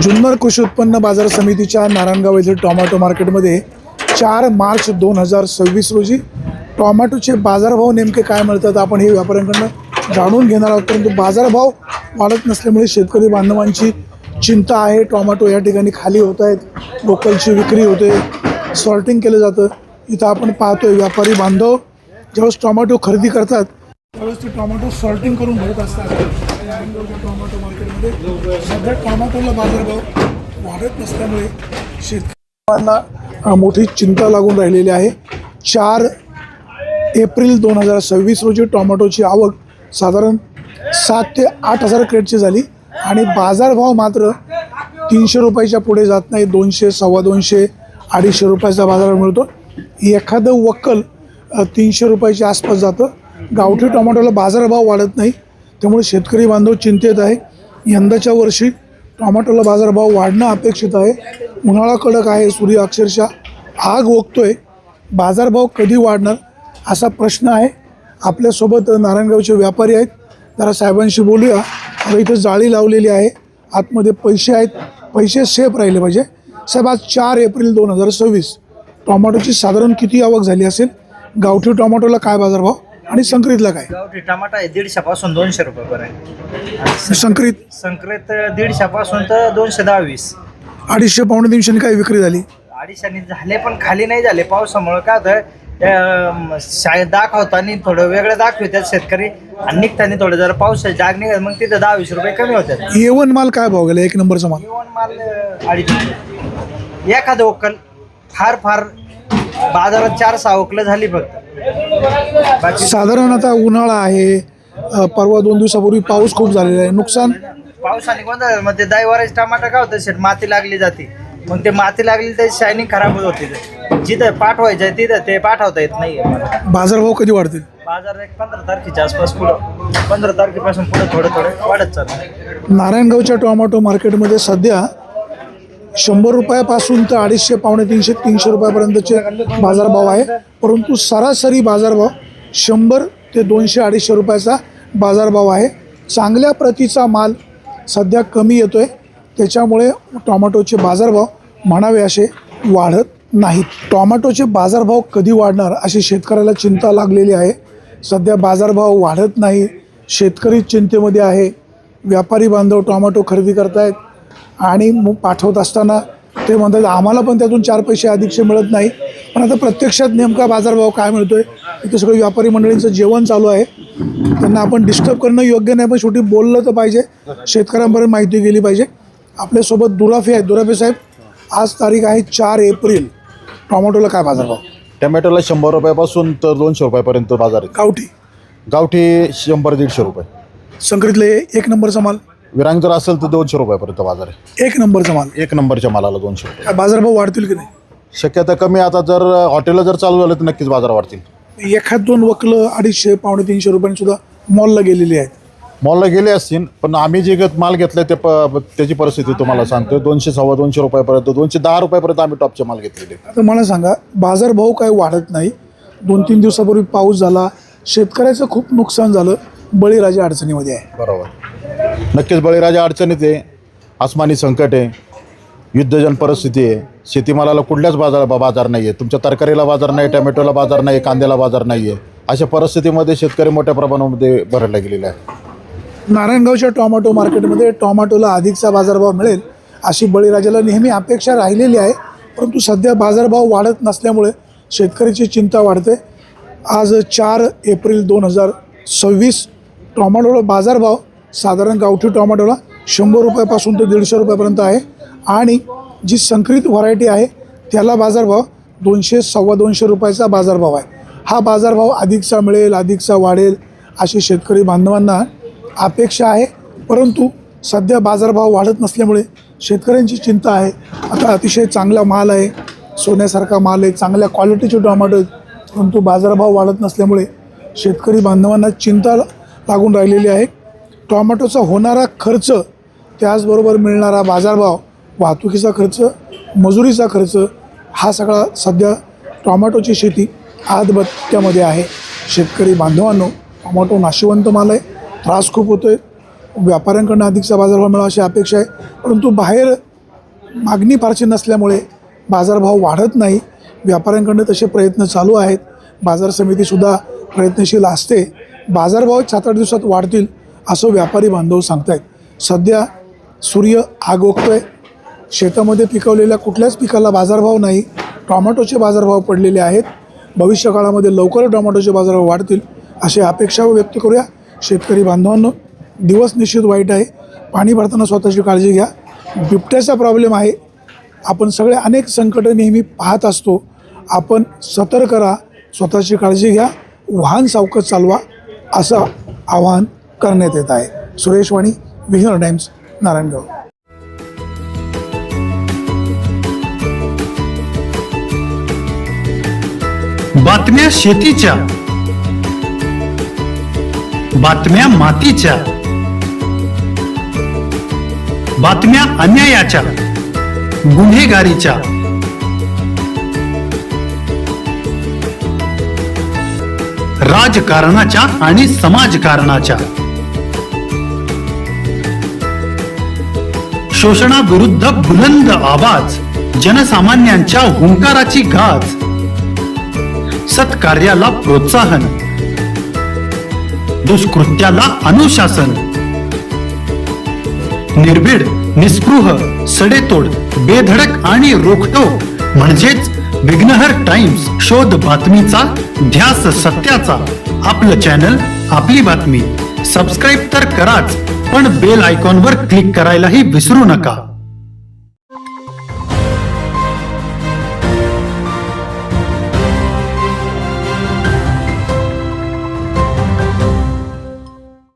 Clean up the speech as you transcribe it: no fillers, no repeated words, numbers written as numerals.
जुन्नर कृषी उत्पन्न बाजार समितीच्या नारायणगाव येथील टोमॅटो मार्केटमध्ये 4 मार्च 2026 रोजी टोमॅटोचे बाजारभाव नेमके काय मिळतात आपण हे व्यापाऱ्यांकडून जाणून घेणार आहोत। परंतु बाजारभाव वाढत नसल्यामुळे शेतकरी बांधवांची चिंता आहे। टोमॅटो या ठिकाणी खाली होत आहेत, लोकलची विक्री होते, सॉर्टिंग केलं जातं। इथं आपण पाहतोय व्यापारी बांधव ज्यावेळेस टोमॅटो खरेदी करतात त्यावेळेस ते टोमॅटो सॉर्टिंग करून भरत असतात। टोमॅटो मार्केटमध्ये सध्या टोमॅटोला बाजारभाव वाढत नसल्यामुळे शेतकऱ्यांना मोठी चिंता लागून राहिलेली आहे। 4 एप्रिल 2026 रोजी टोमॅटोची आवक साधारण 7 ते 8 हजार क्रेटची झाली आणि बाजारभाव मात्र 300 रुपयाच्या पुढे जात नाही। 200, 250, 250 रुपयाचा बाजार मिळतो। एखादं वक्कल 300 रुपयाच्या आसपास जातं। गावठी टोमॅटोला बाजारभाव वाढत नाही, त्यामुळे शेतकरी बांधव चिंतेत आहे। यंदाच्या वर्षी टोमॅटोला बाजारभाव वाढणं अपेक्षित आहे। उन्हाळा कडक आहे, सूर्य अक्षरशः आग ओकतोय। बाजारभाव कधी वाढणार असा प्रश्न आहे। आपल्यासोबत नारायणगावचे व्यापारी आहेत, जरा साहेबांशी बोलूया। आता इथं जाळी लावलेली आहे, आतमध्ये पैसे आहेत, पैसे सेफ राहिले पाहिजे। साहेब, आज 4 एप्रिल 2026 टोमॅटोची साधारण किती आवक झाली असेल? गावठी टोमॅटोला काय बाजारभाव आणि संकरितला काय? गावठी टमाटा आहे 150 पासून 200 रुपये पर्यंत। संकरित 150 पासून तर 210-20, 250 पावणे 300 काय विक्री झाली? 250 झाले पण खाली नाही झाले पावसामुळे। काय होतं शाळेत दाखवताना थोडं वेगळं दाखवतात शेतकरी आणि निघताना थोडं जरा पावसाची जाग निघत, मग तिथं 10-20 रुपये कमी होतात। येवन माल काय भाव गेला? 1 नंबरचा माल जेवण माल 250, एखादं वक्कल फार बाजारात 4-6 वक्कलं झाली फक्त। बाकी साधारण आता उन्हाळा आहे, परवा 2 दिवसापूर्वी पाऊस खूप झालेला आहे, नुकसान पावसाने कोणता मग ते दाईवराचे टमाटा काय होतं शेट, माती लागली जाते, मग ते माती लागली तर शायनिंग खराब होते। जिथं पाठवायचं आहे तिथं ते पाठवता येत नाही। बाजारभाव कधी वाढतील? बाजार एक 15 तारखेच्या आसपास पुढं, 15 तारखेपासून पुढं थोडं वाढत चाललं। नारायणगावच्या टोमॅटो मार्केटमध्ये सध्या 100 रुपयापासून तर 250 पावणे 300 300 रुपयापर्यंतचे बाजारभाव आहे। परंतु सरासरी बाजारभाव 100 ते 200-250 रुपयाचा बाजारभाव आहे। चांगल्या प्रतीचा माल सध्या कमी येतो आहे, त्याच्यामुळे टोमॅटोचे बाजारभाव म्हणावे असे वाढत नाहीत। टोमॅटोचे बाजारभाव कधी वाढणार अशी शेतकऱ्याला चिंता लागलेली आहे। सध्या बाजारभाव वाढत नाही, शेतकरी चिंतेमध्ये आहे। व्यापारी बांधव टोमॅटो खरेदी करतायत आणि मग पाठवत असताना ते म्हणतात आम्हाला पण त्यातून 4 पैसे अधिकचे मिळत नाही। पण आता प्रत्यक्षात नेमका बाजारभाव काय मिळतोय? इथे सगळं व्यापारी मंडळींचं जेवण चालू आहे, त्यांना आपण डिस्टर्ब करणं योग्य नाही, पण शेवटी बोललं तर पाहिजे, शेतकऱ्यांपर्यंत माहिती गेली पाहिजे। आपल्यासोबत दुराफे आहेत। दुराफे साहेब, आज तारीख आहे 4 एप्रिल, टोमॅटोला काय बाजारभाव? टमॅटोला 100 रुपयापासून तर 200 रुपयापर्यंत बाजार आहे। गावठी 100-150 रुपये। संकरितले 1 नंबरचा माल विरांग जर असेल तर 200 रुपयापर्यंत बाजार आहे। 1 नंबरचा माल 1 नंबरच्या मालाला 200 रुपये। काय बाजारभाव वाढतील की नाही? शक्यता कमी। आता जर हॉटेलला जर चालू झालं तर नक्कीच बाजार वाढतील। एखाद 2 वक्कलं 250 पावणे 300 रुपयांनी सुद्धा मॉलला गेलेली आहेत। मॉलला गेले असतील, पण आम्ही जे माल घेतलाय त्याची परिस्थिती तुम्हाला सांगतो। 200-250 रुपयापर्यंत, 210 रुपयापर्यंत आम्ही टॉपचे माल घेतलेले। आता मला सांगा, बाजारभाव काय वाढत नाही, 2-3 दिवसापूर्वी पाऊस झाला, शेतकऱ्याचं खूप नुकसान झालं, बळीराजा अडचणीमध्ये आहे। बरोबर, नक्कीच बळीराजा अडचणीत आहे, आसमानी संकट आहे, युद्धजन परिस्थिती आहे। शेतीमालाला कुठल्याच बाजार नाही आहे। तुमच्या तरकारीला बाजार नाही, टमॅटोला बाजार नाही, कांद्याला बाजार नाही आहे। अशा परिस्थितीमध्ये शेतकरी मोठ्या प्रमाणामध्ये भरडला गेलेला आहे। नारायणगावच्या टोमॅटो मार्केटमध्ये टोमॅटोला अधिकचा बाजारभाव मिळेल अशी बळीराजाला नेहमी अपेक्षा राहिलेली आहे, परंतु सध्या बाजारभाव वाढत नसल्यामुळे शेतकऱ्याची चिंता वाढते। आज 4 एप्रिल 2026 टोमॅटोला बाजारभाव साधारण गावठी टोमॅटोला 100 रुपयापासून ते 150 रुपयापर्यंत आहे आणि जी संकरित व्हरायटी आहे त्याला बाजारभाव 200-250 रुपयाचा बाजारभाव आहे। हा बाजारभाव अधिकचा मिळेल, अधिकचा वाढेल अशी शेतकरी बांधवांना अपेक्षा आहे, परंतु सध्या बाजारभाव वाढत नसल्यामुळे शेतकऱ्यांची चिंता आहे। आता अतिशय चांगला माल आहे, सोन्यासारखा माल आहे, चांगल्या क्वालिटीचे टोमॅटो आहेत, परंतु बाजारभाव वाढत नसल्यामुळे शेतकरी बांधवांना चिंता लागून राहिलेली आहे। टोमॅटोचा होणारा खर्च, त्याचबरोबर मिळणारा बाजारभाव, वाहतुकीचा खर्च, मजुरीचा खर्च, हा सगळा सध्या टोमॅटोची शेती आदबत्त्यामध्ये आहे। शेतकरी बांधवांनो, टोमॅटो नाशिवंत माल आहे, त्रास खूप होतो आहे, व्यापाऱ्यांकडून अधिकचा बाजारभाव मिळावा अशी अपेक्षा आहे. परंतु बाहेर मागणी फारशी नसल्यामुळे बाजारभाव वाढत नाही. व्यापाऱ्यांकडून तसे प्रयत्न चालू आहेत. बाजार समितीसुद्धा प्रयत्नशील असते. बाजारभाव 7-8 दिवसात वाढतील असं व्यापारी बांधव सांगतायत. सध्या सूर्य आगोगतोय. शेतामध्ये पिकवलेल्या कुठल्याच पिकाला बाजारभाव नाही. टोमॅटोचे बाजारभाव पडलेले आहेत. भविष्यकाळामध्ये लवकर टोमॅटोचे बाजारभाव वाढतील अशी अपेक्षा व्यक्त करूया. शेतकरी बांधवांनो, दिवस निश्चित वाईट आहे. पाणी भरताना स्वतःची काळजी घ्या. बिबट्याचा प्रॉब्लेम आहे. आपण सगळे अनेक संकट नेहमी पाहत असतो. आपण सतर्क राहा, स्वतःची काळजी घ्या, वाहन सावकाश चालवा असं आवाहन करण्यात येत आहे. सुरेश वाणी, विघ्नर टाइम्स, नारायणगाव. बातम्या शेतीच्या, बातम्या मातीच्या, बातम्या अन्यायाच्या, गुन्हेगारीच्या, राजकारणाच्या आणि समाजकारणाच्या, शोषणाविरुद्ध बुलंद आवाज, जनसामान्यांच्या हुंकाराची गाज, सत्कार्याला प्रोत्साहन, दुष्कृत्याला अनुशासन, निर्भीड, निस्पृह, सडेतोड, बेधडक आणि रोखठोक म्हणजेच विघ्नहर टाइम्स. शोध बातमीचा, ध्यास सत्याचा. आपलं चॅनल, आपली बातमी. सबस्क्राईब तर कराच, पण बेल आयकॉनवर क्लिक करायलाही विसरू नका.